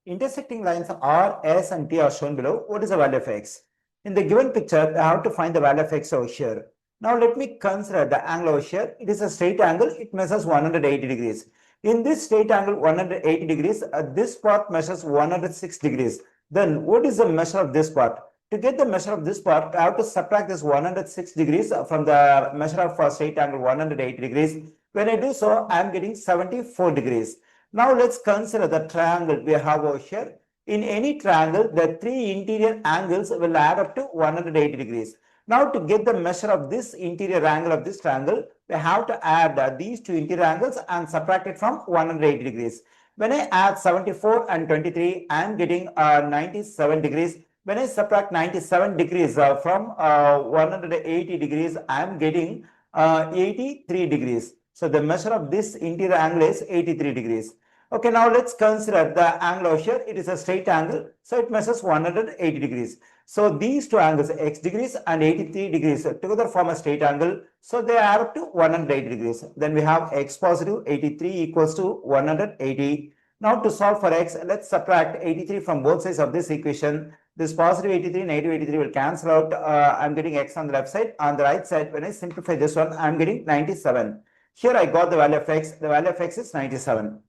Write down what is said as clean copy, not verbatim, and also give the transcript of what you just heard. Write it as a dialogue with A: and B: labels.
A: Intersecting lines R, S, and T are shown below. What is the value of X? In the given picture, I have to find the value of X over here. Now let me consider the angle over here. It is a straight angle. It measures 180 degrees. In this straight angle 180 degrees, this part measures 106 degrees. Then what is the measure of this part? To get the measure of this part, I have to subtract this 106 degrees from the measure of a straight angle 180 degrees. When I do so, I am getting 74 degrees. Now let's consider the triangle we have over here. In any triangle, the three interior angles will add up to 180 degrees. Now to get the measure of this interior angle of this triangle, we have to add these two interior angles and subtract it from 180 degrees. When I add 74 and 23, I am getting 97 degrees. When I subtract 97 degrees from 180 degrees, I am getting 83 degrees. So the measure of this interior angle is 83 degrees. Okay, now let's consider the angle over here. It is a straight angle, so it measures 180 degrees. So these two angles, x degrees and 83 degrees, together form a straight angle. So they add up to 180 degrees. Then we have x positive 83 equals to 180. Now to solve for x, let's subtract 83 from both sides of this equation. This positive 83, negative 83 will cancel out. I'm getting x on the left side. On the right side, when I simplify this one, I'm getting 97. Here I got the value of x. The value of x is 97.